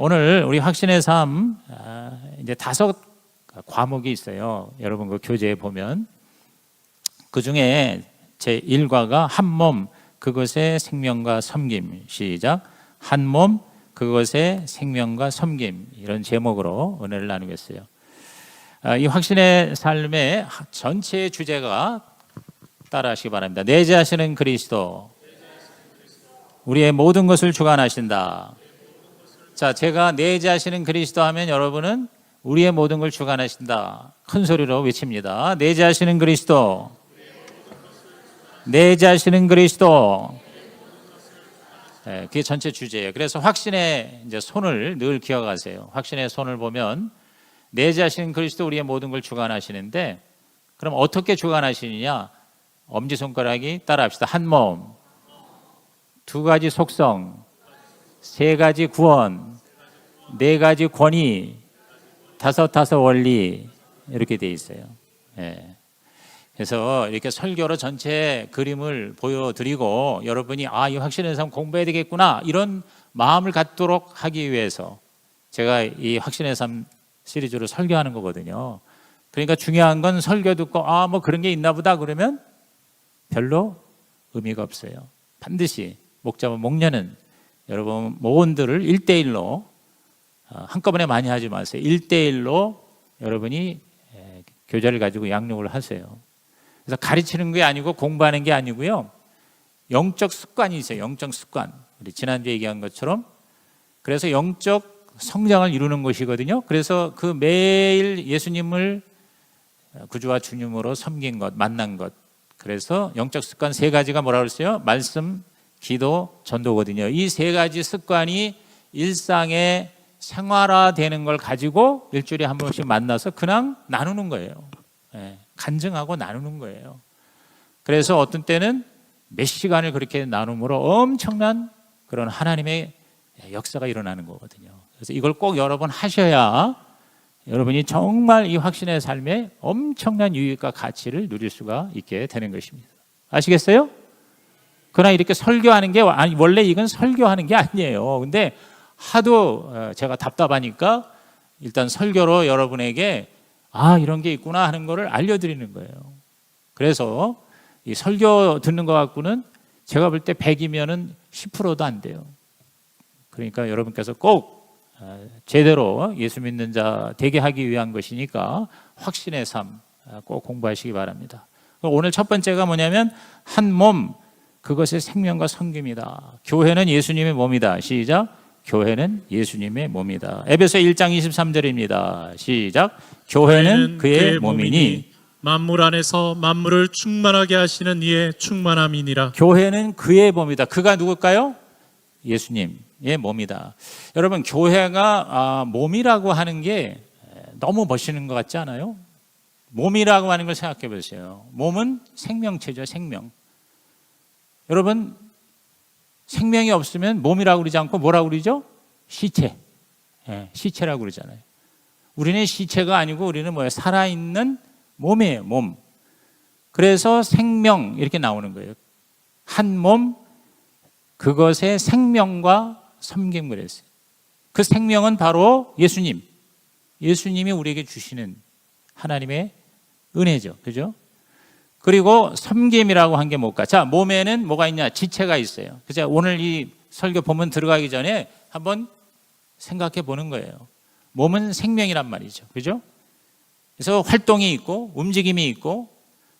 오늘 우리 확신의 삶 이제 5 과목이 있어요. 여러분 그 교재에 보면 그 중에 제 1과가 한 몸 그것의 생명과 섬김. 시작. 한 몸 그것의 생명과 섬김. 이런 제목으로 은혜를 나누겠어요. 이 확신의 삶의 전체 주제가 따라하시기 바랍니다. 내재하시는 그리스도, 우리의 모든 것을 주관하신다. 자, 제가 내재하시는 그리스도 하면 여러분은 우리의 모든 걸 주관하신다. 큰 소리로 외칩니다. 내재하시는 그리스도, 내재하시는 그리스도. 네, 그게 전체 주제예요. 그래서 확신의 이제 손을 늘 기억하세요. 확신의 손을 보면 내재하시는 그리스도, 우리의 모든 걸 주관하시는데, 그럼 어떻게 주관하시느냐? 엄지손가락이 따라합시다. 한 몸, 2가지 속성, 3가지 구원, 4가지 권위, 5 원리, 이렇게 돼 있어요. 네. 그래서 이렇게 설교로 전체 그림을 보여드리고 여러분이 이 확신의 삶 공부해야 되겠구나, 이런 마음을 갖도록 하기 위해서 제가 이 확신의 삶 시리즈로 설교하는 거거든요. 그러니까 중요한 건 설교 듣고 뭐 그런 게 있나 보다 그러면 별로 의미가 없어요. 반드시 목자와 목녀는 여러분 모원들을 1대1로 한꺼번에 많이 하지 마세요. 1대1로 여러분이 교제를 가지고 양육을 하세요. 그래서 가르치는 게 아니고 공부하는 게 아니고요, 영적 습관이 있어요. 영적 습관. 우리 지난주에 얘기한 것처럼. 그래서 영적 성장을 이루는 것이거든요. 그래서 그 매일 예수님을 구주와 주님으로 섬긴 것, 만난 것. 그래서 영적 습관 3가지가 뭐라고 그랬어요? 말씀, 기도, 전도거든요. 이 3가지 습관이 일상에 생활화되는 걸 가지고 일주일에 한 번씩 만나서 그냥 나누는 거예요. 간증하고 나누는 거예요. 그래서 어떤 때는 몇 시간을 그렇게 나눔으로 엄청난 그런 하나님의 역사가 일어나는 거거든요. 그래서 이걸 꼭 여러 번 하셔야 여러분이 정말 이 확신의 삶에 엄청난 유익과 가치를 누릴 수가 있게 되는 것입니다. 아시겠어요? 그러나 이렇게 설교하는 게 원래 이건 설교하는 게 아니에요. 근데 하도 제가 답답하니까 일단 설교로 여러분에게 이런 게 있구나 하는 거를 알려드리는 거예요. 그래서 이 설교 듣는 것 갖고는 제가 볼 때 100이면은 10%도 안 돼요. 그러니까 여러분께서 꼭 제대로 예수 믿는 자 되게 하기 위한 것이니까 확신의 삶 꼭 공부하시기 바랍니다. 오늘 첫 번째가 뭐냐면 한 몸 그것의 생명과 섬김이다. 교회는 예수님의 몸이다. 시작. 교회는 예수님의 몸이다. 에베소 1장 23절입니다. 시작. 교회는 그의 몸이니 만물 안에서 만물을 충만하게 하시는 이의 충만함이니라. 교회는 그의 몸이다. 그가 누굴까요? 예수님의 몸이다. 여러분, 교회가 몸이라고 하는 게 너무 멋있는 것 같지 않아요? 몸이라고 하는 걸 생각해 보세요. 몸은 생명체죠. 생명. 여러분, 생명이 없으면 몸이라고 그러지 않고 뭐라고 그러죠? 시체. 시체라고 그러잖아요. 우리는 시체가 아니고 우리는 뭐예요? 살아있는 몸이에요. 몸. 그래서 생명 이렇게 나오는 거예요. 한 몸 그것의 생명과 섬김 그랬어요. 그 생명은 바로 예수님. 예수님이 우리에게 주시는 하나님의 은혜죠. 그죠? 그리고 섬김이라고 한 게 뭘까? 자, 몸에는 뭐가 있냐? 지체가 있어요. 그래서 오늘 이 설교 본문 들어가기 전에 한번 생각해 보는 거예요. 몸은 생명이란 말이죠. 그죠? 그래서 활동이 있고 움직임이 있고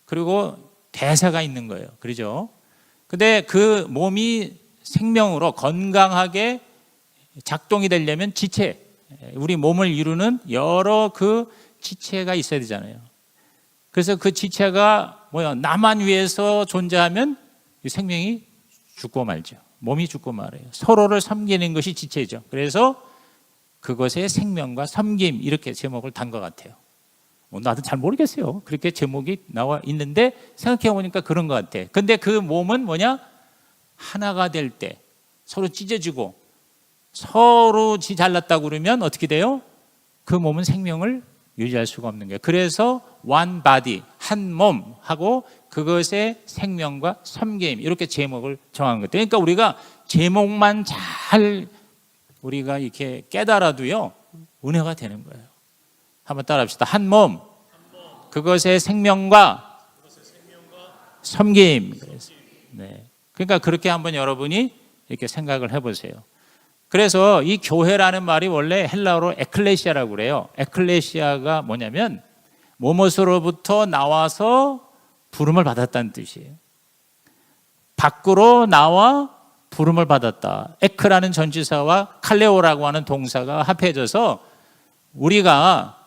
그리고 대사가 있는 거예요. 그렇죠? 근데 그 몸이 생명으로 건강하게 작동이 되려면 지체, 우리 몸을 이루는 여러 그 지체가 있어야 되잖아요. 그래서 그 지체가 나만 위해서 존재하면 이 생명이 죽고 말죠. 몸이 죽고 말아요. 서로를 섬기는 것이 지체죠. 그래서 그것의 생명과 섬김, 이렇게 제목을 단 것 같아요. 나도 잘 모르겠어요. 그렇게 제목이 나와 있는데 생각해 보니까 그런 것 같아. 근데 그 몸은 뭐냐? 하나가 될 때 서로 찢어지고 서로 지 잘났다고 그러면 어떻게 돼요? 그 몸은 생명을 유지할 수가 없는 거예요. 그래서 one body, 한 몸 하고 그것의 생명과 섬김, 이렇게 제목을 정한 거예요. 그러니까 우리가 제목만 잘 우리가 이렇게 깨달아도요, 은혜가 되는 거예요. 한번 따라합시다. 한 몸, 그것의 생명과 섬김. 네. 그러니까 그렇게 한번 여러분이 이렇게 생각을 해보세요. 그래서 이 교회라는 말이 원래 헬라어로 에클레시아라고 그래요. 에클레시아가 뭐냐면 뭐뭇으로부터 나와서 부름을 받았다는 뜻이에요. 밖으로 나와 부름을 받았다. 에크라는 전치사와 칼레오라고 하는 동사가 합해져서 우리가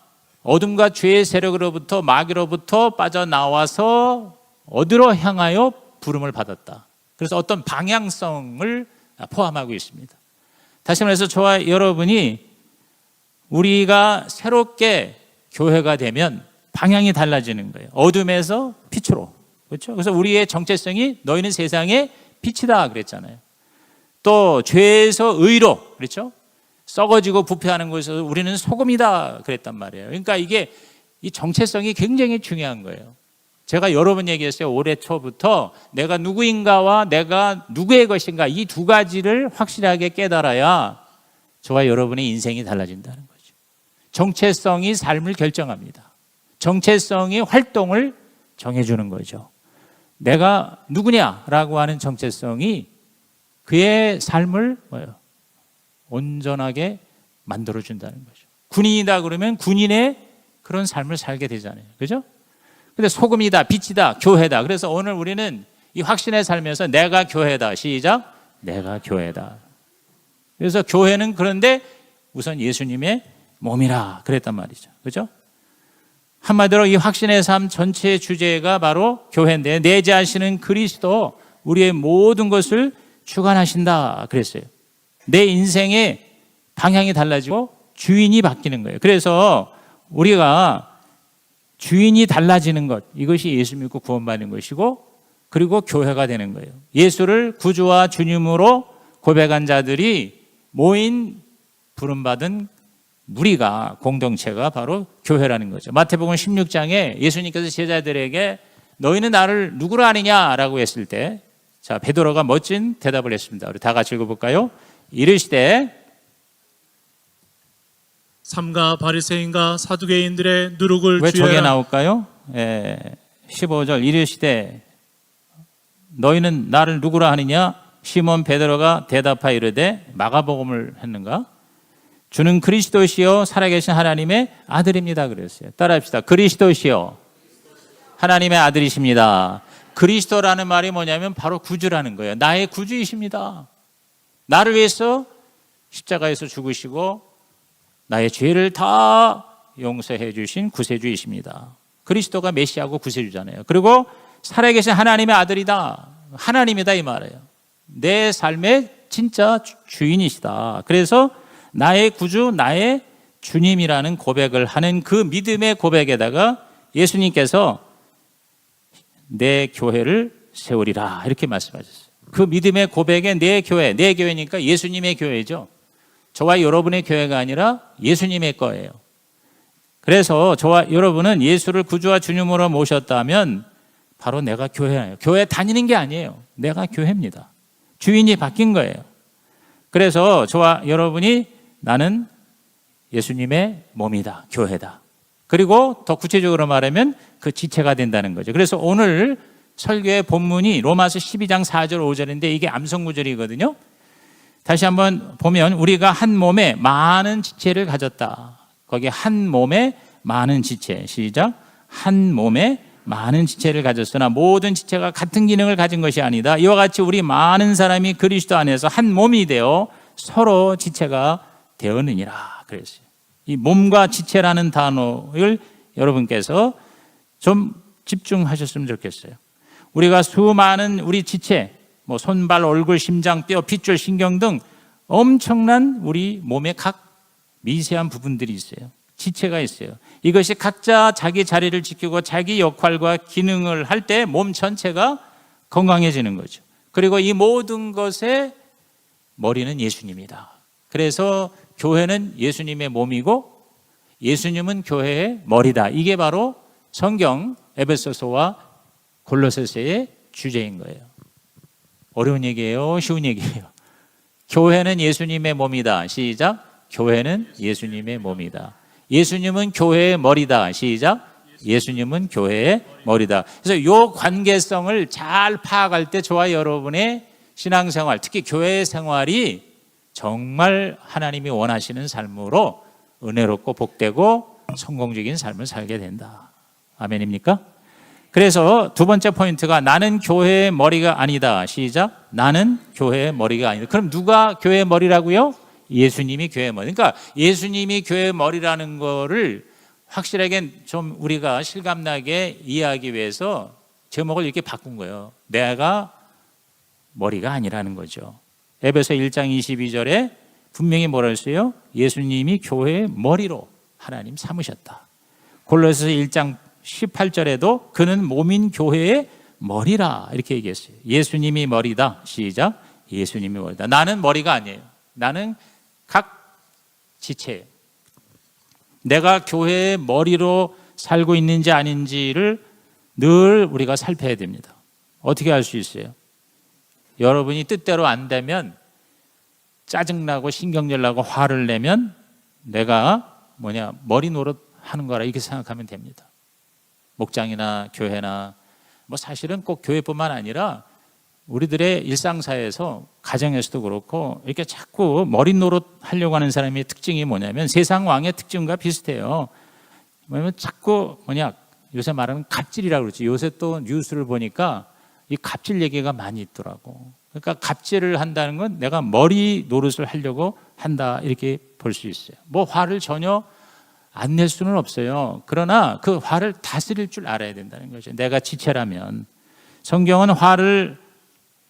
어둠과 죄의 세력으로부터 마귀로부터 빠져나와서 어디로 향하여 부름을 받았다. 그래서 어떤 방향성을 포함하고 있습니다. 다시 말해서 저와 여러분이 우리가 새롭게 교회가 되면 방향이 달라지는 거예요. 어둠에서 빛으로. 그렇죠? 그래서 우리의 정체성이 너희는 세상의 빛이다 그랬잖아요. 또 죄에서 의로, 그렇죠? 썩어지고 부패하는 곳에서 우리는 소금이다 그랬단 말이에요. 그러니까 이게 이 정체성이 굉장히 중요한 거예요. 제가 여러 번 얘기했어요. 올해 초부터 내가 누구인가와 내가 누구의 것인가 이 두 가지를 확실하게 깨달아야 저와 여러분의 인생이 달라진다는 거죠. 정체성이 삶을 결정합니다. 정체성이 활동을 정해주는 거죠. 내가 누구냐라고 하는 정체성이 그의 삶을 온전하게 만들어준다는 거죠. 군인이다 그러면 군인의 그런 삶을 살게 되잖아요. 그죠? 근데 소금이다, 빛이다, 교회다. 그래서 오늘 우리는 이 확신의 삶에서 내가 교회다. 시작. 내가 교회다. 그래서 교회는 그런데 우선 예수님의 몸이라 그랬단 말이죠. 그죠? 한마디로 이 확신의 삶 전체의 주제가 바로 교회인데 내재하시는 그리스도 우리의 모든 것을 주관하신다 그랬어요. 내 인생의 방향이 달라지고 주인이 바뀌는 거예요. 그래서 우리가 주인이 달라지는 것, 이것이 예수 믿고 구원받는 것이고 그리고 교회가 되는 거예요. 예수를 구주와 주님으로 고백한 자들이 모인 부름받은 무리가 공동체가 바로 교회라는 거죠. 마태복음 16장에 예수님께서 제자들에게 너희는 나를 누구로 아느냐라고 했을 때 자, 베드로가 멋진 대답을 했습니다. 우리 다 같이 읽어볼까요? 이르시되 삼가 바리새인과 사두개인들의 누룩을 왜 주여라. 저게 나올까요? 15절 이르시되 너희는 나를 누구라 하느냐? 시몬 베드로가 대답하여 이르되 마가복음을 했는가? 주는 그리스도시요 살아계신 하나님의 아들입니다 그랬어요. 따라합시다. 그리스도시요 하나님의 아들이십니다. 그리스도라는 말이 뭐냐면 바로 구주라는 거예요. 나의 구주이십니다. 나를 위해서 십자가에서 죽으시고 나의 죄를 다 용서해 주신 구세주이십니다. 그리스도가 메시아고 구세주잖아요. 그리고 살아계신 하나님의 아들이다. 하나님이다 이 말이에요. 내 삶의 진짜 주인이시다. 그래서 나의 구주, 나의 주님이라는 고백을 하는 그 믿음의 고백에다가 예수님께서 내 교회를 세우리라 이렇게 말씀하셨어요. 그 믿음의 고백에 내 교회니까 예수님의 교회죠. 저와 여러분의 교회가 아니라 예수님의 거예요. 그래서 저와 여러분은 예수를 구주와 주님으로 모셨다면 바로 내가 교회예요. 교회 다니는 게 아니에요. 내가 교회입니다. 주인이 바뀐 거예요. 그래서 저와 여러분이 나는 예수님의 몸이다. 교회다. 그리고 더 구체적으로 말하면 그 지체가 된다는 거죠. 그래서 오늘 설교의 본문이 로마서 12장 4절 5절인데 이게 암송구절이거든요. 다시 한번 보면 우리가 한 몸에 많은 지체를 가졌다. 거기에 한 몸에 많은 지체. 시작. 한 몸에 많은 지체를 가졌으나 모든 지체가 같은 기능을 가진 것이 아니다. 이와 같이 우리 많은 사람이 그리스도 안에서 한 몸이 되어 서로 지체가 되었느니라 그랬어요. 이 몸과 지체라는 단어를 여러분께서 좀 집중하셨으면 좋겠어요. 우리가 수많은 우리 지체, 뭐 손발, 얼굴, 심장, 뼈, 핏줄, 신경 등 엄청난 우리 몸의 각 미세한 부분들이 있어요. 지체가 있어요. 이것이 각자 자기 자리를 지키고 자기 역할과 기능을 할 때 몸 전체가 건강해지는 거죠. 그리고 이 모든 것의 머리는 예수님이다. 그래서 교회는 예수님의 몸이고 예수님은 교회의 머리다. 이게 바로 성경 에베소서와 골로새서의 주제인 거예요. 어려운 얘기예요? 쉬운 얘기예요? 교회는 예수님의 몸이다. 시작. 교회는 예수님의 몸이다. 예수님은 교회의 머리다. 시작. 예수님은 교회의 머리다. 그래서 이 관계성을 잘 파악할 때 저와 여러분의 신앙생활, 특히 교회 생활이 정말 하나님이 원하시는 삶으로 은혜롭고 복되고 성공적인 삶을 살게 된다. 아멘입니까? 그래서 두 번째 포인트가 나는 교회의 머리가 아니다. 시작. 나는 교회의 머리가 아니다. 그럼 누가 교회의 머리라고요? 예수님이 교회의 머리. 그러니까 예수님이 교회의 머리라는 거를 확실하게 좀 우리가 실감나게 이해하기 위해서 제목을 이렇게 바꾼 거예요. 내가 머리가 아니라는 거죠. 에베소 1장 22절에 분명히 뭐라 했어요? 예수님이 교회의 머리로 하나님 삼으셨다. 골로새서 1장 18절에도 그는 몸인 교회의 머리라 이렇게 얘기했어요. 예수님이 머리다. 시작. 예수님이 머리다. 나는 머리가 아니에요. 나는 각 지체예요. 내가 교회의 머리로 살고 있는지 아닌지를 늘 우리가 살펴야 됩니다. 어떻게 할 수 있어요? 여러분이 뜻대로 안 되면 짜증나고 신경질나고 화를 내면 내가 머리 노릇 하는 거라 이렇게 생각하면 됩니다. 목장이나 교회나 뭐 사실은 꼭 교회뿐만 아니라 우리들의 일상사에서 가정에서도 그렇고 이렇게 자꾸 머리 노릇 하려고 하는 사람의 특징이 뭐냐면 세상 왕의 특징과 비슷해요. 뭐냐면 자꾸 요새 말하는 갑질이라고 그러지. 요새 또 뉴스를 보니까 이 갑질 얘기가 많이 있더라고. 그러니까 갑질을 한다는 건 내가 머리 노릇을 하려고 한다 이렇게 볼 수 있어요. 뭐 화를 전혀 안 낼 수는 없어요. 그러나 그 화를 다스릴 줄 알아야 된다는 거죠. 내가 지체라면. 성경은 화를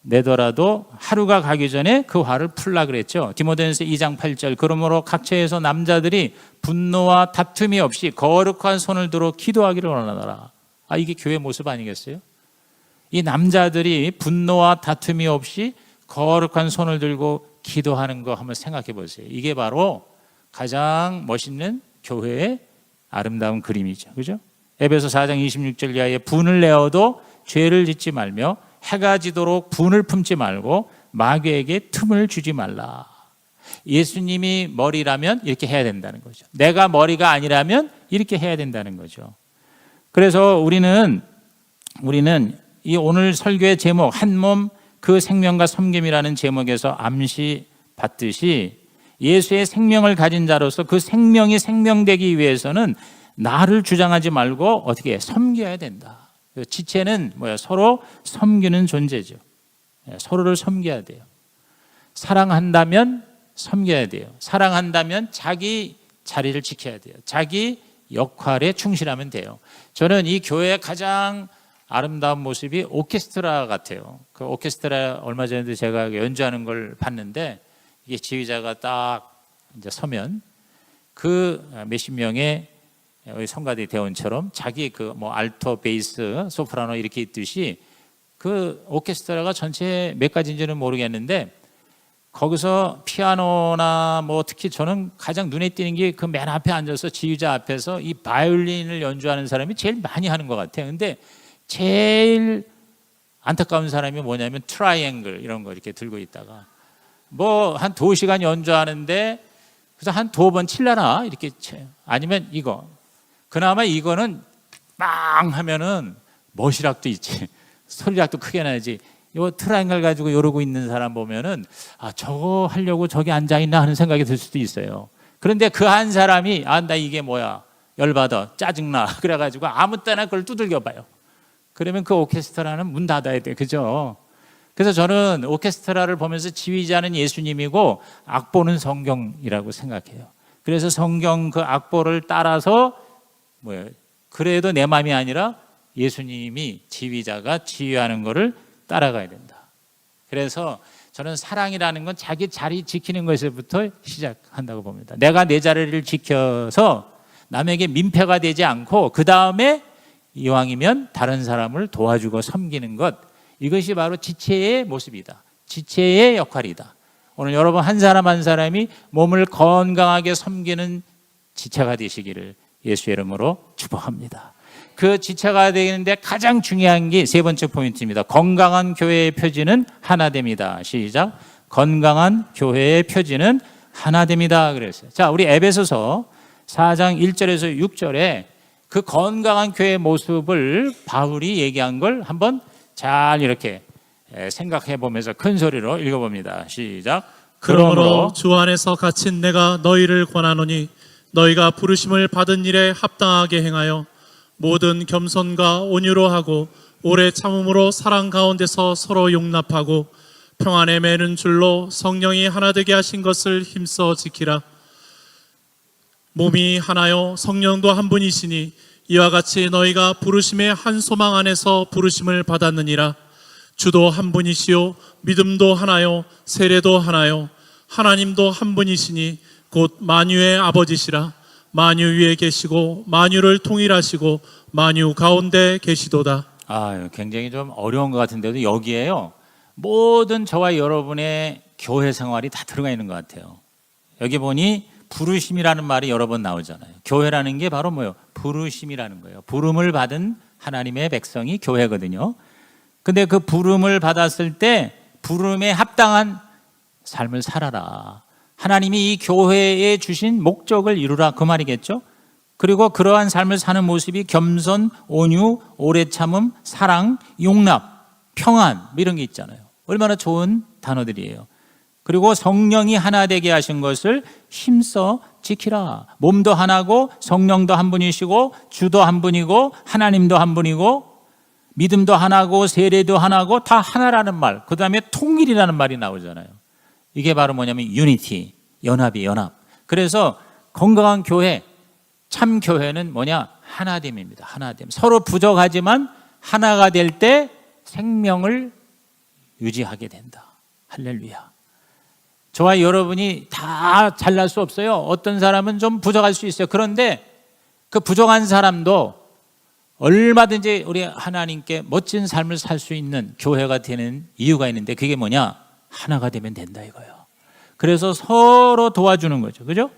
내더라도 하루가 가기 전에 그 화를 풀라 그랬죠. 디모데전서 2장 8절 그러므로 각처에서 남자들이 분노와 다툼이 없이 거룩한 손을 들어 기도하기를 원하노라. 이게 교회 모습 아니겠어요? 이 남자들이 분노와 다툼이 없이 거룩한 손을 들고 기도하는 거 한번 생각해 보세요. 이게 바로 가장 멋있는 교회의 아름다운 그림이죠. 그죠? 에베소 4장 26절 이하에 분을 내어도 죄를 짓지 말며 해가 지도록 분을 품지 말고 마귀에게 틈을 주지 말라. 예수님이 머리라면 이렇게 해야 된다는 거죠. 내가 머리가 아니라면 이렇게 해야 된다는 거죠. 그래서 우리는 이 오늘 설교의 제목 한 몸 그 생명과 섬김이라는 제목에서 암시 받듯이 예수의 생명을 가진 자로서 그 생명이 생명되기 위해서는 나를 주장하지 말고 어떻게 섬겨야 된다. 지체는 서로 섬기는 존재죠. 서로를 섬겨야 돼요. 사랑한다면 섬겨야 돼요. 사랑한다면 자기 자리를 지켜야 돼요. 자기 역할에 충실하면 돼요. 저는 이 교회의 가장 아름다운 모습이 오케스트라 같아요. 그 오케스트라 얼마 전에도 제가 연주하는 걸 봤는데 이게 지휘자가 딱 이제 서면 그 몇십 명의 성가대 대원처럼 자기 알토, 베이스, 소프라노 이렇게 있듯이 그 오케스트라가 전체 몇 가지인지는 모르겠는데 거기서 피아노나 특히 저는 가장 눈에 띄는 게 그 맨 앞에 앉아서 지휘자 앞에서 이 바이올린을 연주하는 사람이 제일 많이 하는 것 같아요. 근데 제일 안타까운 사람이 뭐냐면 트라이앵글 이런 거 이렇게 들고 있다가 한 2시간 연주하는데 그래서 한 2번 칠라나 이렇게 아니면 이거 그나마 이거는 빵 하면은 머시락도 있지 소리락도 크게 나야지. 이 트라이앵글 가지고 이러고 있는 사람 보면은 저거 하려고 저기 앉아 있나 하는 생각이 들 수도 있어요. 그런데 그 한 사람이 나 이게 뭐야 열받아 짜증나 그래가지고 아무 때나 그걸 두들겨 봐요. 그러면 그 오케스트라는 문 닫아야 돼. 그죠? 그래서 저는 오케스트라를 보면서 지휘자는 예수님이고 악보는 성경이라고 생각해요. 그래서 성경 그 악보를 따라서 그래도 내 마음이 아니라 예수님이 지휘자가 지휘하는 거를 따라가야 된다. 그래서 저는 사랑이라는 건 자기 자리 지키는 것에서부터 시작한다고 봅니다. 내가 내 자리를 지켜서 남에게 민폐가 되지 않고 그 다음에 이왕이면 다른 사람을 도와주고 섬기는 것, 이것이 바로 지체의 모습이다. 지체의 역할이다. 오늘 여러분 한 사람 한 사람이 몸을 건강하게 섬기는 지체가 되시기를 예수의 이름으로 축복합니다. 그 지체가 되는데 가장 중요한 게 세 번째 포인트입니다. 건강한 교회의 표지는 하나됨이다. 시작. 건강한 교회의 표지는 하나됨이다 그랬어요. 자, 우리 에베소서 4장 1절에서 6절에 그 건강한 교회의 모습을 바울이 얘기한 걸 한번 잘 이렇게 생각해 보면서 큰 소리로 읽어봅니다. 시작. 그러므로 주 안에서 갇힌 내가 너희를 권하노니 너희가 부르심을 받은 일에 합당하게 행하여 모든 겸손과 온유로 하고 오래 참음으로 사랑 가운데서 서로 용납하고 평안에 매는 줄로 성령이 하나 되게 하신 것을 힘써 지키라. 몸이 하나요 성령도 한 분이시니 이와 같이 너희가 부르심의 한 소망 안에서 부르심을 받았느니라. 주도 한 분이시요 믿음도 하나요 세례도 하나요 하나님도 한 분이시니 곧 만유의 아버지시라. 만유 위에 계시고 만유를 통일하시고 만유 가운데 계시도다. 굉장히 좀 어려운 것 같은데도 여기에요 모든 저와 여러분의 교회 생활이 다 들어가 있는 것 같아요. 여기 보니 부르심이라는 말이 여러 번 나오잖아요. 교회라는 게 바로 뭐예요? 부르심이라는 거예요. 부름을 받은 하나님의 백성이 교회거든요. 근데 그 부름을 받았을 때 부름에 합당한 삶을 살아라. 하나님이 이 교회에 주신 목적을 이루라 그 말이겠죠. 그리고 그러한 삶을 사는 모습이 겸손, 온유, 오래 참음, 사랑, 용납, 평안 이런 게 있잖아요. 얼마나 좋은 단어들이에요. 그리고 성령이 하나 되게 하신 것을 힘써 지키라. 몸도 하나고 성령도 한 분이시고 주도 한 분이고 하나님도 한 분이고 믿음도 하나고 세례도 하나고 다 하나라는 말, 그 다음에 통일이라는 말이 나오잖아요. 이게 바로 뭐냐면 유니티, 연합이 연합. 그래서 건강한 교회, 참 교회는 뭐냐? 하나됨입니다. 하나됨. 서로 부족하지만 하나가 될 때 생명을 유지하게 된다. 할렐루야. 저와 여러분이 다 잘날 수 없어요. 어떤 사람은 좀 부족할 수 있어요. 그런데 그 부족한 사람도 얼마든지 우리 하나님께 멋진 삶을 살 수 있는 교회가 되는 이유가 있는데 그게 뭐냐? 하나가 되면 된다 이거예요. 그래서 서로 도와주는 거죠. 그죠?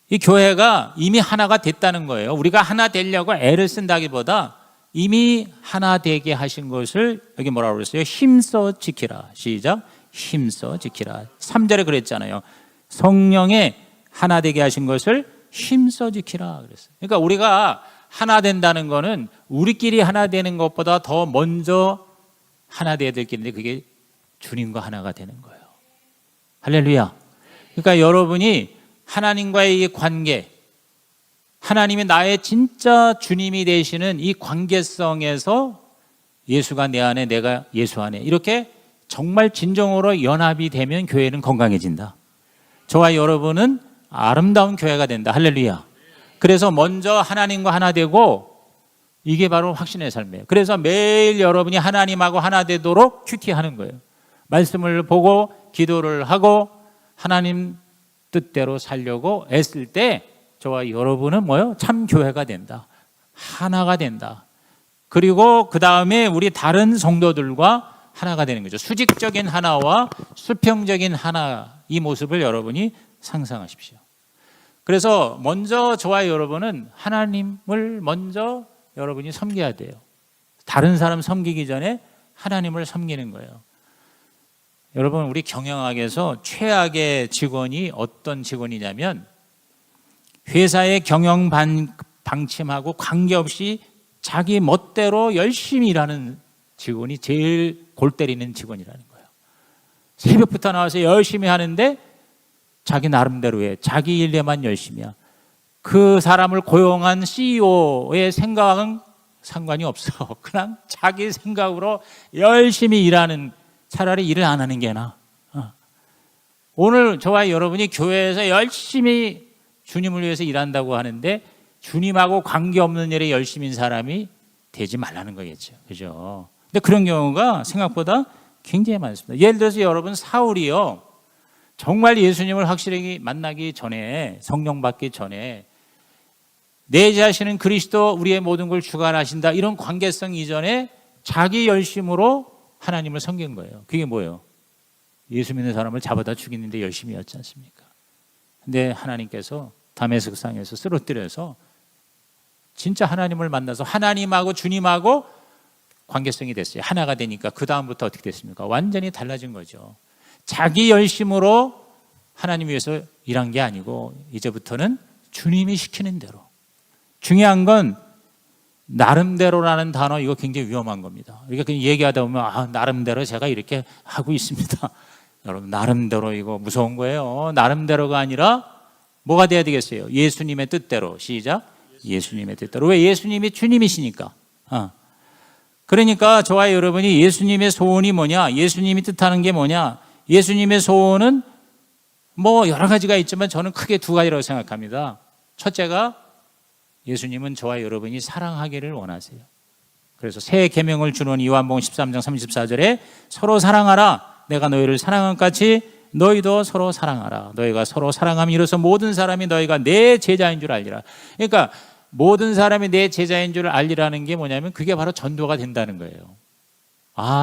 이 교회가 이미 하나가 됐다는 거예요. 우리가 하나 되려고 애를 쓴다기보다 이미 하나 되게 하신 것을 여기 뭐라고 그랬어요? 힘써 지키라. 시작. 힘써 지키라. 3절에 그랬잖아요. 성령에 하나 되게 하신 것을 힘써 지키라 그랬어요. 그러니까 우리가 하나 된다는 거는 우리끼리 하나 되는 것보다 더 먼저 하나 돼야 될 게 있는데 그게 주님과 하나가 되는 거예요. 할렐루야. 그러니까 여러분이 하나님과의 이 관계, 하나님이 나의 진짜 주님이 되시는 이 관계성에서 예수가 내 안에 내가 예수 안에 이렇게 정말 진정으로 연합이 되면 교회는 건강해진다. 저와 여러분은 아름다운 교회가 된다. 할렐루야. 그래서 먼저 하나님과 하나 되고 이게 바로 확신의 삶이에요. 그래서 매일 여러분이 하나님하고 하나 되도록 큐티하는 거예요. 말씀을 보고 기도를 하고 하나님 뜻대로 살려고 애쓸 때 저와 여러분은 뭐요? 참 교회가 된다. 하나가 된다. 그리고 그 다음에 우리 다른 성도들과 하나가 되는 거죠. 수직적인 하나와 수평적인 하나, 이 모습을 여러분이 상상하십시오. 그래서 먼저 저와 여러분은 하나님을 먼저 여러분이 섬겨야 돼요. 다른 사람 섬기기 전에 하나님을 섬기는 거예요. 여러분, 우리 경영학에서 최악의 직원이 어떤 직원이냐면 회사의 경영 방침하고 관계없이 자기 멋대로 열심히 일하는 직원이 제일 골 때리는 직원이라는 거예요. 새벽부터 나와서 열심히 하는데 자기 나름대로 해. 자기 일에만 열심히야. 그 사람을 고용한 CEO의 생각은 상관이 없어. 그냥 자기 생각으로 열심히 일하는, 차라리 일을 안 하는 게 나아. 오늘 저와 여러분이 교회에서 열심히 주님을 위해서 일한다고 하는데 주님하고 관계없는 일에 열심인 사람이 되지 말라는 거겠죠. 그죠? 근데 그런 경우가 생각보다 굉장히 많습니다. 예를 들어서 여러분, 사울이요, 정말 예수님을 확실하게 만나기 전에, 성령 받기 전에 내 자신은 그리스도, 우리의 모든 걸 주관하신다, 이런 관계성 이전에 자기 열심으로 하나님을 섬긴 거예요. 그게 뭐예요? 예수 믿는 사람을 잡아다 죽이는데 열심이었지 않습니까? 근데 하나님께서 다메섹 상에서 쓰러뜨려서 진짜 하나님을 만나서 하나님하고 주님하고 관계성이 됐어요. 하나가 되니까 그 다음부터 어떻게 됐습니까? 완전히 달라진 거죠. 자기 열심으로 하나님 위해서 일한 게 아니고 이제부터는 주님이 시키는 대로. 중요한 건 나름대로라는 단어, 이거 굉장히 위험한 겁니다. 우리가 그냥 얘기하다 보면 나름대로 제가 이렇게 하고 있습니다. 여러분, 나름대로 이거 무서운 거예요. 나름대로가 아니라 뭐가 돼야 되겠어요? 예수님의 뜻대로. 시작. 예수님의 뜻대로. 왜? 예수님이 주님이시니까. 그러니까 저와 여러분이 예수님의 소원이 뭐냐? 예수님이 뜻하는 게 뭐냐? 예수님의 소원은 뭐 여러 가지가 있지만 저는 크게 두 가지라고 생각합니다. 첫째가 예수님은 저와 여러분이 사랑하기를 원하세요. 그래서 새 계명을 주는 요한복음 13장 34절에 서로 사랑하라. 내가 너희를 사랑한 것 같이 너희도 서로 사랑하라. 너희가 서로 사랑하면 이로써 모든 사람이 너희가 내 제자인 줄 알리라. 그러니까 모든 사람이 내 제자인 줄 알리라는 게 뭐냐면 그게 바로 전도가 된다는 거예요.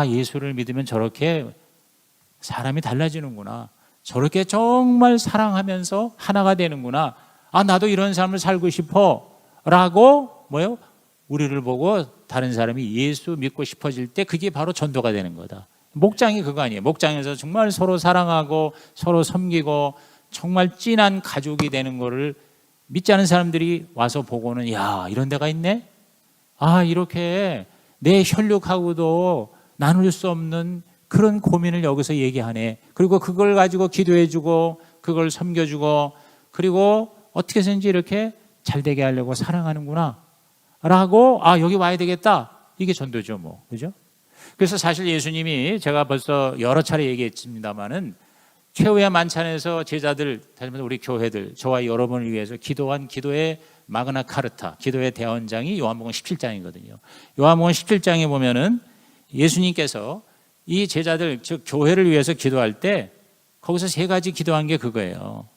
예수를 믿으면 저렇게 사람이 달라지는구나. 저렇게 정말 사랑하면서 하나가 되는구나. 나도 이런 삶을 살고 싶어. 라고 우리를 보고 다른 사람이 예수 믿고 싶어질 때 그게 바로 전도가 되는 거다. 목장이 그거 아니에요. 목장에서 정말 서로 사랑하고 서로 섬기고 정말 찐한 가족이 되는 거를 믿지 않은 사람들이 와서 보고는 이런 데가 있네? 이렇게 내 혈육하고도 나눌 수 없는 그런 고민을 여기서 얘기하네. 그리고 그걸 가지고 기도해주고 그걸 섬겨주고 그리고 어떻게 해서든지 이렇게 잘 되게 하려고 사랑하는구나 라고 여기 와야 되겠다. 이게 전도죠 뭐. 그죠? 그래서 사실 예수님이 제가 벌써 여러 차례 얘기했습니다마는 최후의 만찬에서 제자들, 다시 말해서 우리 교회들, 저와 여러분을 위해서 기도한 기도의 마그나 카르타, 기도의 대헌장이 요한복음 17장이거든요. 요한복음 17장에 보면은 예수님께서 이 제자들, 즉 교회를 위해서 기도할 때 거기서 세 가지 기도한 게 그거예요.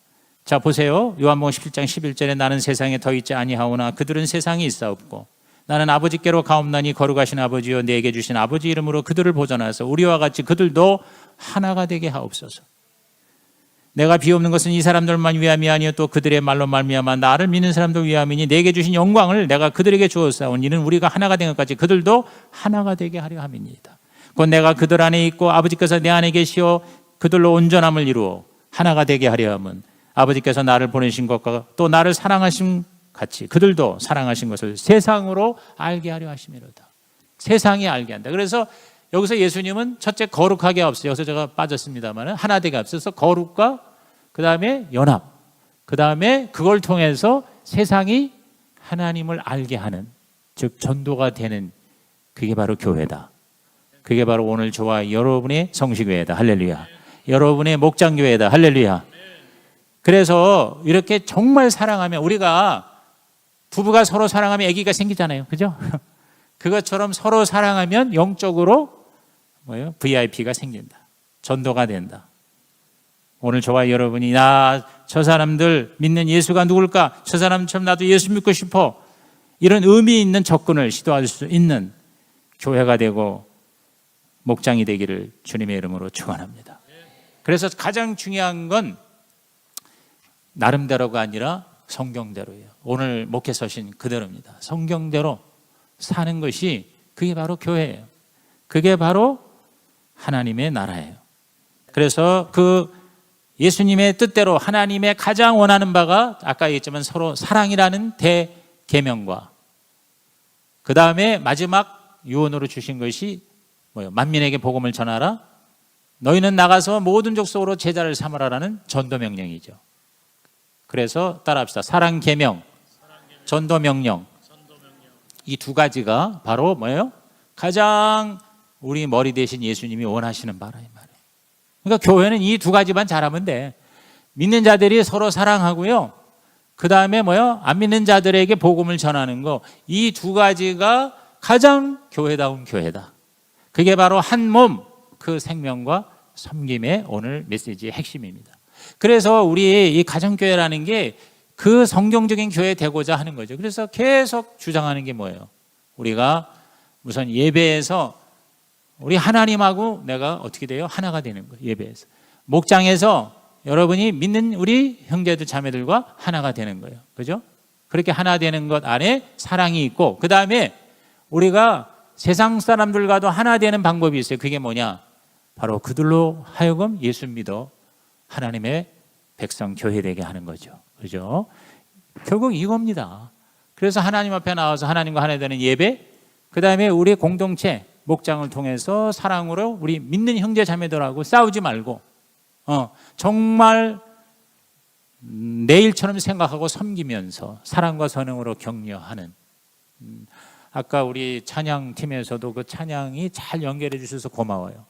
자, 보세요. 요한복음 17장 11절에 나는 세상에 더 있지 아니하오나 그들은 세상에 있사옵고 나는 아버지께로 가옵나니 거룩하신 아버지여 내게 주신 아버지 이름으로 그들을 보존하사 우리와 같이 그들도 하나가 되게 하옵소서. 내가 비옵는 것은 이 사람들만 위함이 아니요 또 그들의 말로 말미암아 나를 믿는 사람들 위함이니 내게 주신 영광을 내가 그들에게 주었사오니 이는 우리가 하나가 된 것까지 그들도 하나가 되게 하려 함이니이다. 곧 내가 그들 안에 있고 아버지께서 내 안에 계시어 그들로 온전함을 이루어 하나가 되게 하려 함은 아버지께서 나를 보내신 것과 또 나를 사랑하신 같이 그들도 사랑하신 것을 세상으로 알게 하려 하심이로다. 세상이 알게 한다. 그래서 여기서 예수님은 첫째 거룩하게 없어요. 여기서 제가 빠졌습니다만 하나 되게 없어서 거룩과 그 다음에 연합, 그 다음에 그걸 통해서 세상이 하나님을 알게 하는, 즉 전도가 되는, 그게 바로 교회다. 그게 바로 오늘 저와 여러분의 성시교회다. 할렐루야. 여러분의 목장교회다. 할렐루야. 그래서 이렇게 정말 사랑하면, 우리가 부부가 서로 사랑하면 아기가 생기잖아요. 그죠? 그것처럼 서로 사랑하면 영적으로 VIP가 생긴다. 전도가 된다. 오늘 저와 여러분이 저 사람들 믿는 예수가 누굴까? 저 사람처럼 나도 예수 믿고 싶어. 이런 의미 있는 접근을 시도할 수 있는 교회가 되고 목장이 되기를 주님의 이름으로 축원합니다. 그래서 가장 중요한 건 나름대로가 아니라 성경대로예요. 오늘 목회 서신 그대로입니다. 성경대로 사는 것이 그게 바로 교회예요. 그게 바로 하나님의 나라예요. 그래서 그 예수님의 뜻대로 하나님의 가장 원하는 바가 아까 얘기했지만 서로 사랑이라는 대계명과 그 다음에 마지막 유언으로 주신 것이 만민에게 복음을 전하라. 너희는 나가서 모든 족속으로 제자를 삼으라라는 전도명령이죠. 그래서 따라합시다. 사랑계명, 전도명령. 이 두 가지가 바로 뭐예요? 가장 우리 머리 대신 예수님이 원하시는 바라 이 말이에요. 그러니까 교회는 이 두 가지만 잘하면 돼. 믿는 자들이 서로 사랑하고요. 그 다음에 안 믿는 자들에게 복음을 전하는 거. 이 두 가지가 가장 교회다운 교회다. 그게 바로 한 몸, 그 생명과 섬김의 오늘 메시지의 핵심입니다. 그래서 우리 이 가정교회라는 게 그 성경적인 교회 되고자 하는 거죠. 그래서 계속 주장하는 게 뭐예요? 우리가 우선 예배에서 우리 하나님하고 내가 어떻게 돼요? 하나가 되는 거예요. 예배에서. 목장에서 여러분이 믿는 우리 형제들 자매들과 하나가 되는 거예요. 그죠? 그렇게 하나 되는 것 안에 사랑이 있고, 그 다음에 우리가 세상 사람들과도 하나 되는 방법이 있어요. 그게 뭐냐? 바로 그들로 하여금 예수 믿어 하나님의 백성 교회 되게 하는 거죠. 그죠? 결국 이겁니다. 그래서 하나님 앞에 나와서 하나님과 하나 되는 예배, 그 다음에 우리 공동체 목장을 통해서 사랑으로 우리 믿는 형제 자매들하고 싸우지 말고 정말 내일처럼 생각하고 섬기면서 사랑과 선행으로 격려하는, 아까 우리 찬양팀에서도 그 찬양이 잘 연결해 주셔서 고마워요.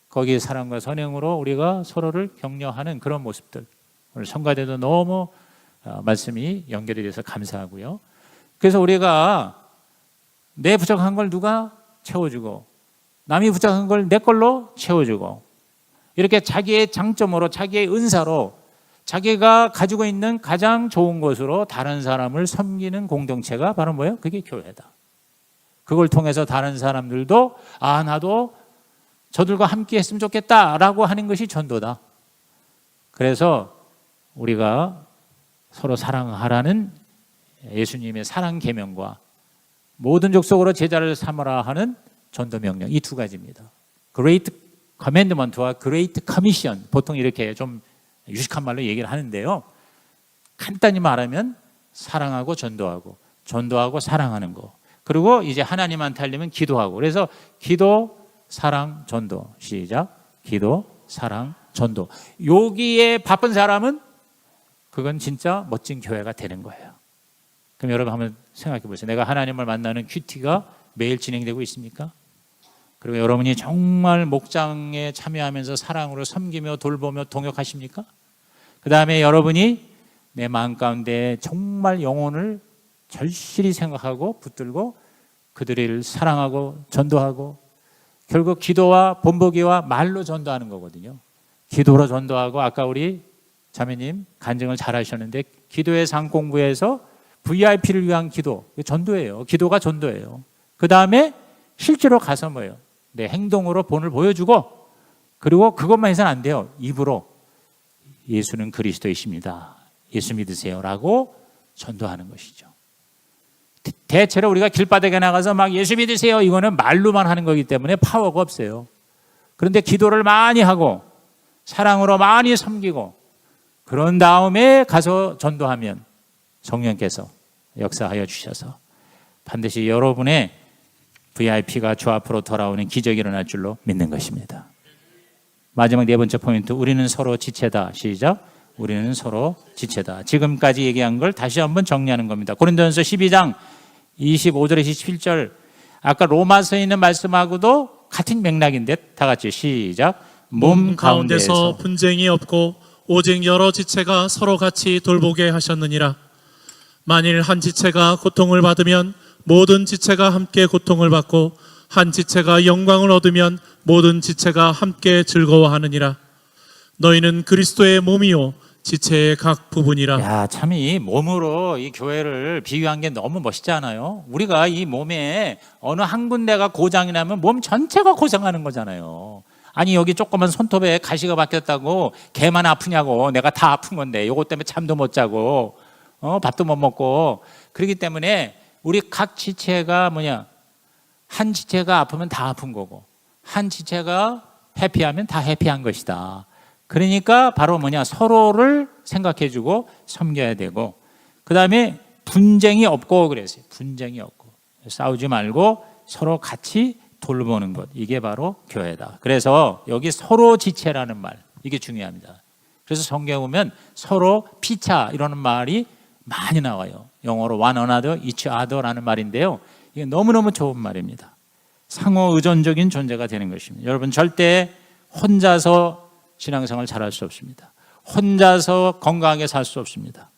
거기에 사랑과 선행으로 우리가 서로를 격려하는 그런 모습들, 오늘 성가대도 너무 말씀이 연결이 돼서 감사하고요. 그래서 우리가 내 부족한 걸 누가 채워주고 남이 부족한 걸 내 걸로 채워주고, 이렇게 자기의 장점으로 자기의 은사로 자기가 가지고 있는 가장 좋은 것으로 다른 사람을 섬기는 공동체가 바로 뭐예요? 그게 교회다. 그걸 통해서 다른 사람들도 나도 저들과 함께 했으면 좋겠다라고 하는 것이 전도다. 그래서 우리가 서로 사랑하라는 예수님의 사랑 계명과 모든 족속으로 제자를 삼으라 하는 전도 명령, 이 두 가지입니다. Great Commandment와 Great Commission, 보통 이렇게 좀 유식한 말로 얘기를 하는데요. 간단히 말하면 사랑하고 전도하고, 전도하고 사랑하는 거. 그리고 이제 하나님한테 하려면 기도하고. 그래서 기도, 사랑, 전도. 시작. 기도, 사랑, 전도. 여기에 바쁜 사람은 그건 진짜 멋진 교회가 되는 거예요. 그럼 여러분 한번 생각해 보세요. 내가 하나님을 만나는 큐티가 매일 진행되고 있습니까? 그리고 여러분이 정말 목장에 참여하면서 사랑으로 섬기며 돌보며 동역하십니까? 그 다음에 여러분이 내 마음 가운데 정말 영혼을 절실히 생각하고 붙들고 그들을 사랑하고 전도하고, 결국 기도와 본보기와 말로 전도하는 거거든요. 기도로 전도하고, 아까 우리 자매님 간증을 잘 하셨는데 기도의 상 공부에서 VIP를 위한 기도, 전도예요. 기도가 전도예요. 그 다음에 실제로 가서 뭐예요? 내 행동으로 본을 보여주고, 그리고 그것만 해서는 안 돼요. 입으로 예수는 그리스도이십니다, 예수 믿으세요 라고 전도하는 것이죠. 대체로 우리가 길바닥에 나가서 막 예수 믿으세요, 이거는 말로만 하는 거기 때문에 파워가 없어요. 그런데 기도를 많이 하고 사랑으로 많이 섬기고 그런 다음에 가서 전도하면 성령께서 역사하여 주셔서 반드시 여러분의 VIP가 주 앞으로 돌아오는 기적이 일어날 줄로 믿는 것입니다. 마지막 네 번째 포인트, 우리는 서로 지체다. 시작. 우리는 서로 지체다. 지금까지 얘기한 걸 다시 한번 정리하는 겁니다. 고린도전서 12장 25절에서 27절, 아까 로마서에 있는 말씀하고도 같은 맥락인데 다 같이 시작. 몸 가운데서 분쟁이 없고 오직 여러 지체가 서로 같이 돌보게 하셨느니라. 만일 한 지체가 고통을 받으면 모든 지체가 함께 고통을 받고 한 지체가 영광을 얻으면 모든 지체가 함께 즐거워하느니라. 너희는 그리스도의 몸이요 지체의 각 부분이라. 야, 참 이 몸으로 이 교회를 비유한 게 너무 멋있지 않아요? 우리가 이 몸에 어느 한 군데가 고장이 나면 몸 전체가 고장하는 거잖아요. 아니 여기 조그만 손톱에 가시가 박혔다고 걔만 아프냐고. 내가 다 아픈 건데 이것 때문에 잠도 못 자고 밥도 못 먹고. 그렇기 때문에 우리 각 지체가 한 지체가 아프면 다 아픈 거고 한 지체가 해피하면 다 해피한 것이다. 그러니까 바로 서로를 생각해주고 섬겨야 되고, 그 다음에 분쟁이 없고, 그랬어요. 분쟁이 없고 싸우지 말고 서로 같이 돌보는 것, 이게 바로 교회다. 그래서 여기 서로 지체라는 말, 이게 중요합니다. 그래서 성경에 보면 서로 피차 이라는 말이 많이 나와요. 영어로 one another, each other라는 말인데요, 이게 너무너무 좋은 말입니다. 상호 의존적인 존재가 되는 것입니다. 여러분 절대 혼자서 신앙생활 잘할 수 없습니다. 혼자서 건강하게 살 수 없습니다.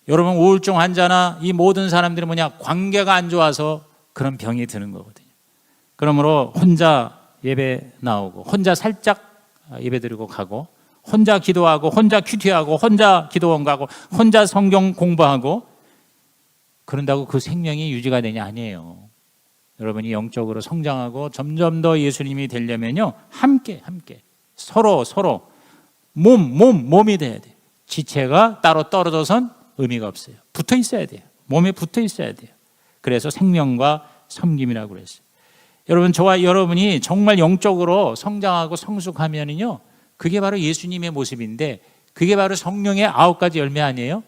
여러분 우울증 환자나 이 모든 사람들이 관계가 안 좋아서 그런 병이 드는 거거든요. 그러므로 혼자 예배 나오고 혼자 살짝 예배 드리고 가고 혼자 기도하고 혼자 큐티하고 혼자 기도원 가고 혼자 성경 공부하고 그런다고 그 생명이 유지가 되냐? 아니에요. 여러분이 영적으로 성장하고 점점 더 예수님이 되려면요, 함께 서로 몸이 돼야 돼요. 지체가 따로 떨어져선 의미가 없어요. 붙어 있어야 돼요. 몸에 붙어 있어야 돼요. 그래서 생명과 섬김이라고 그랬어요. 여러분, 저와 여러분이 정말 영적으로 성장하고 성숙하면은요, 그게 바로 예수님의 모습인데, 그게 바로 성령의 9가지 열매 아니에요?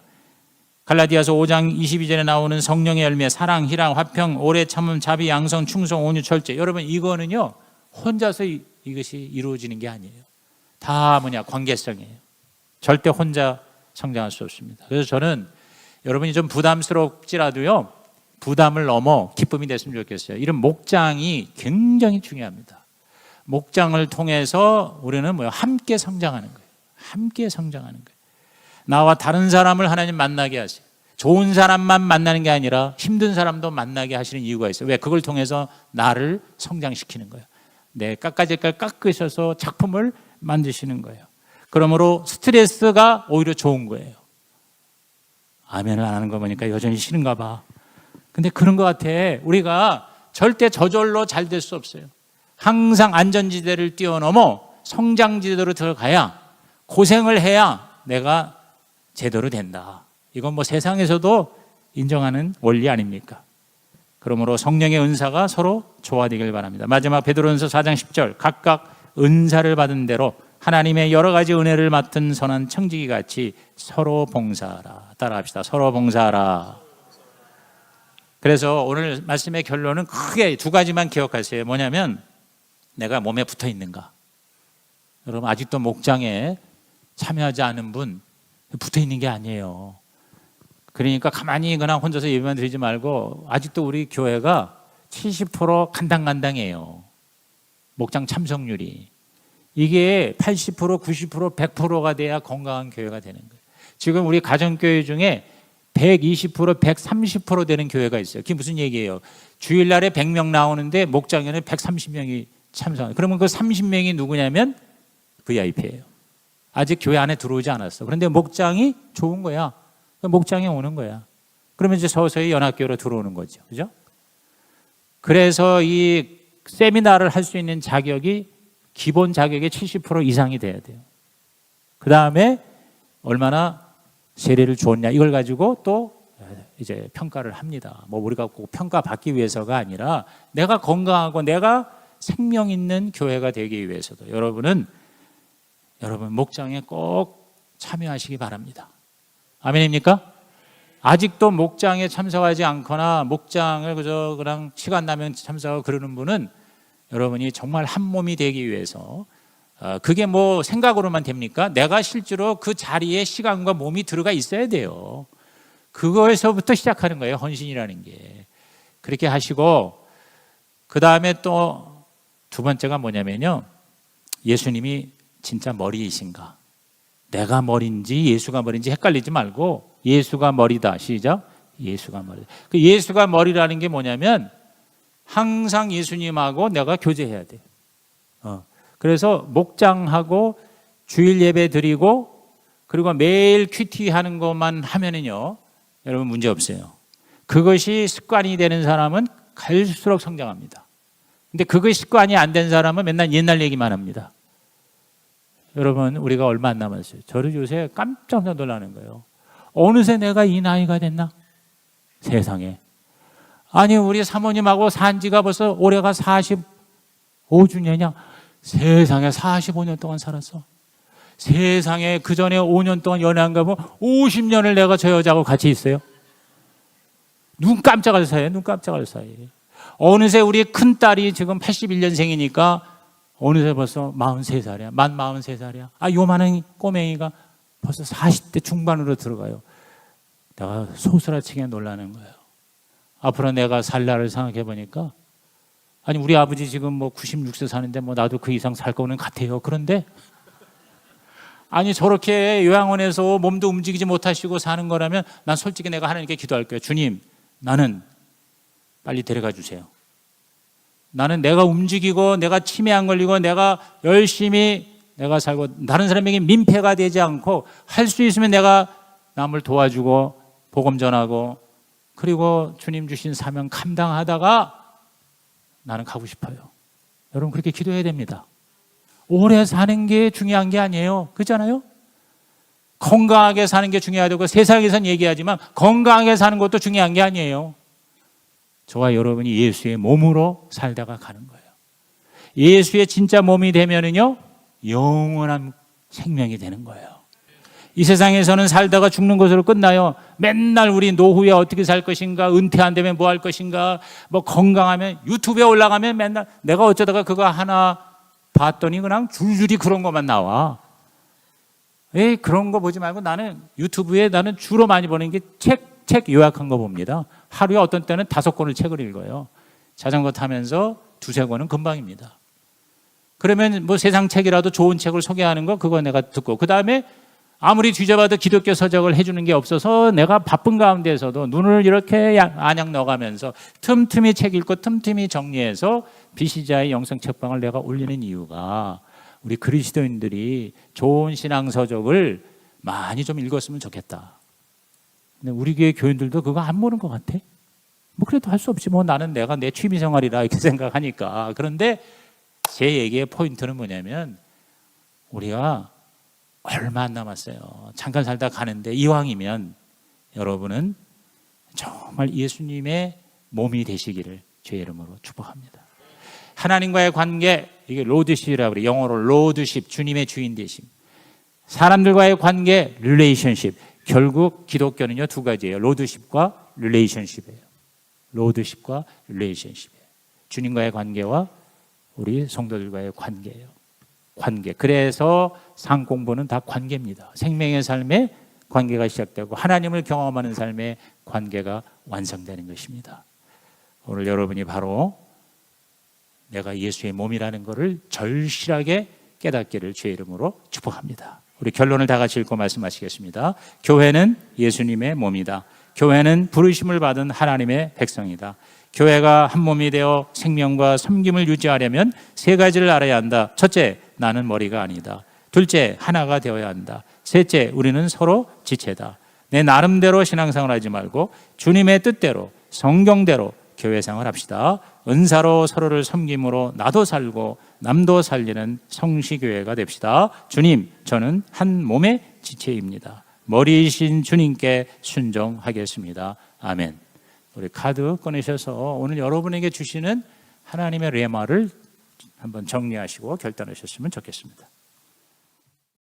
갈라디아서 5장 22절에 나오는 성령의 열매, 사랑, 희랑, 화평, 오래 참음, 자비, 양성, 충성, 온유, 절제. 여러분, 이거는요 혼자서 이것이 이루어지는 게 아니에요. 다 관계성이에요. 절대 혼자 성장할 수 없습니다. 그래서 저는 여러분이 좀 부담스럽지라도요, 부담을 넘어 기쁨이 됐으면 좋겠어요. 이런 목장이 굉장히 중요합니다. 목장을 통해서 우리는 함께 성장하는 거예요. 함께 성장하는 거예요. 나와 다른 사람을 하나님 만나게 하세요. 좋은 사람만 만나는 게 아니라 힘든 사람도 만나게 하시는 이유가 있어요. 왜? 그걸 통해서 나를 성장시키는 거예요. 내 깎아질 걸 깎으셔서 작품을 만드시는 거예요. 그러므로 스트레스가 오히려 좋은 거예요. 아멘을 안 하는 거 보니까 여전히 싫은가 봐. 근데 그런 것 같아. 우리가 절대 저절로 잘 될 수 없어요. 항상 안전지대를 뛰어넘어 성장지대로 들어가야, 고생을 해야 내가 제대로 된다. 이건 세상에서도 인정하는 원리 아닙니까? 그러므로 성령의 은사가 서로 조화되길 바랍니다. 마지막 베드로전서 4장 10절, 각각 은사를 받은 대로 하나님의 여러 가지 은혜를 맡은 선한 청지기 같이 서로 봉사하라. 따라합시다. 서로 봉사하라. 그래서 오늘 말씀의 결론은 크게 2가지만 기억하세요. 뭐냐면, 내가 몸에 붙어 있는가? 여러분, 아직도 목장에 참여하지 않은 분 붙어 있는 게 아니에요. 그러니까 가만히 그냥 혼자서 예배만 드리지 말고, 아직도 우리 교회가 70% 간당간당해요. 목장 참석률이. 이게 80%, 90%, 100%가 돼야 건강한 교회가 되는 거예요. 지금 우리 가정교회 중에 120%, 130% 되는 교회가 있어요. 그게 무슨 얘기예요? 주일날에 100명 나오는데 목장에는 130명이 참석해요. 그러면 그 30명이 누구냐면 VIP예요. 아직 교회 안에 들어오지 않았어. 그런데 목장이 좋은 거야. 목장에 오는 거야. 그러면 이제 서서히 연합교회로 들어오는 거죠. 그죠? 그래서 이 세미나를 할 수 있는 자격이, 기본 자격의 70% 이상이 돼야 돼요. 그 다음에 얼마나 세례를 주었냐, 이걸 가지고 또 이제 평가를 합니다. 우리가 꼭 평가받기 위해서가 아니라 내가 건강하고 내가 생명 있는 교회가 되기 위해서도 여러분 목장에 꼭 참여하시기 바랍니다. 아멘입니까? 아직도 목장에 참석하지 않거나 목장을 그냥 시간 나면 참석하고 그러는 분은 여러분이 정말 한 몸이 되기 위해서, 그게 생각으로만 됩니까? 내가 실제로 그 자리에 시간과 몸이 들어가 있어야 돼요. 그거에서부터 시작하는 거예요, 헌신이라는 게. 그렇게 하시고, 그 다음에 또 2번째가 뭐냐면요, 예수님이 진짜 머리이신가? 내가 머리인지 예수가 머리인지 헷갈리지 말고, 예수가 머리다. 시작. 예수가 머리다. 그 예수가 머리라는 게 뭐냐면, 항상 예수님하고 내가 교제해야 돼. 그래서 목장하고 주일 예배 드리고, 그리고 매일 큐티 하는 것만 하면은요, 여러분 문제 없어요. 그것이 습관이 되는 사람은 갈수록 성장합니다. 근데 그것이 습관이 안 된 사람은 맨날 옛날 얘기만 합니다. 여러분, 우리가 얼마 안 남았어요. 저를 요새 깜짝 놀라는 거예요. 어느새 내가 이 나이가 됐나? 세상에. 아니, 우리 사모님하고 산 지가 벌써 올해가 45주년이냐? 세상에 45년 동안 살았어. 세상에 그 전에 5년 동안 연애 안 가면 50년을 내가 저 여자하고 같이 있어요. 눈 깜짝할 사이에, 눈 깜짝할 사이에. 어느새 우리 큰딸이 지금 81년생이니까 어느새 벌써 43살이야. 만 43살이야. 요만한 꼬맹이가 벌써 40대 중반으로 들어가요. 내가 소스라치게 놀라는 거예요. 앞으로 내가 살 날을 생각해 보니까, 아니, 우리 아버지 지금 96세 사는데 나도 그 이상 살 거는 같아요. 그런데 아니, 저렇게 요양원에서 몸도 움직이지 못하시고 사는 거라면 난 솔직히 내가 하나님께 기도할 거예요. 주님, 나는 빨리 데려가 주세요. 나는 내가 움직이고 내가 치매 안 걸리고 내가 열심히 내가 살고 다른 사람에게 민폐가 되지 않고 할 수 있으면 내가 남을 도와주고 복음 전하고, 그리고 주님 주신 사명 감당하다가 나는 가고 싶어요. 여러분, 그렇게 기도해야 됩니다. 오래 사는 게 중요한 게 아니에요. 그렇잖아요? 건강하게 사는 게 중요하다고 세상에선 얘기하지만 건강하게 사는 것도 중요한 게 아니에요. 저와 여러분이 예수의 몸으로 살다가 가는 거예요. 예수의 진짜 몸이 되면은요, 영원한 생명이 되는 거예요. 이 세상에서는 살다가 죽는 것으로 끝나요. 맨날 우리 노후에 어떻게 살 것인가, 은퇴 안 되면 뭐 할 것인가, 뭐 건강하면 유튜브에 올라가면 맨날 내가 어쩌다가 그거 하나 봤더니 그냥 줄줄이 그런 것만 나와. 에이, 그런 거 보지 말고 나는 유튜브에 나는 주로 많이 보는 게 책 요약한 거 봅니다. 하루에 어떤 때는 5권을 책을 읽어요. 자전거 타면서 2-3권은 금방입니다. 그러면 뭐 세상 책이라도 좋은 책을 소개하는 거 그거 내가 듣고, 그 다음에 아무리 뒤져봐도 기독교 서적을 해주는 게 없어서 내가 바쁜 가운데서도 눈을 이렇게 안약 넣어가면서 틈틈이 책 읽고 틈틈이 정리해서 비시자의 영성 책방을 내가 올리는 이유가, 우리 그리스도인들이 좋은 신앙 서적을 많이 좀 읽었으면 좋겠다. 근데 우리 교회 교인들도 그거 안 보는 것 같아. 뭐 그래도 할 수 없지, 뭐 나는 내가 내 취미 생활이라 이렇게 생각하니까. 그런데 제 얘기의 포인트는 뭐냐면, 우리가 얼마 안 남았어요. 잠깐 살다 가는데 이왕이면 여러분은 정말 예수님의 몸이 되시기를 주의 이름으로 축복합니다. 하나님과의 관계, 이게 로드십이라고 그래요. 영어로 로드십, 주님의 주인 되심. 사람들과의 관계, 릴레이션십. 결국 기독교는요, 2가지예요. 로드십과 릴레이션십이에요. 로드십과 릴레이션십이에요. 주님과의 관계와 우리 성도들과의 관계예요. 관계. 그래서 상공부는 다 관계입니다. 생명의 삶에 관계가 시작되고 하나님을 경험하는 삶의 관계가 완성되는 것입니다. 오늘 여러분이 바로 내가 예수의 몸이라는 것을 절실하게 깨닫기를 주의 이름으로 축복합니다. 우리 결론을 다 같이 읽고 말씀하시겠습니다. 교회는 예수님의 몸이다. 교회는 부르심을 받은 하나님의 백성이다. 교회가 한 몸이 되어 생명과 섬김을 유지하려면 3가지를 알아야 한다. 첫째, 나는 머리가 아니다. 둘째, 하나가 되어야 한다. 셋째, 우리는 서로 지체다. 내 나름대로 신앙생활 하지 말고 주님의 뜻대로, 성경대로 교회생활 합시다. 은사로 서로를 섬김으로 나도 살고 남도 살리는 성시교회가 됩시다. 주님, 저는 한 몸의 지체입니다. 머리이신 주님께 순종하겠습니다. 아멘. 우리 카드 꺼내셔서 오늘 여러분에게 주시는 하나님의 레마를 한번 정리하시고 결단하셨으면 좋겠습니다.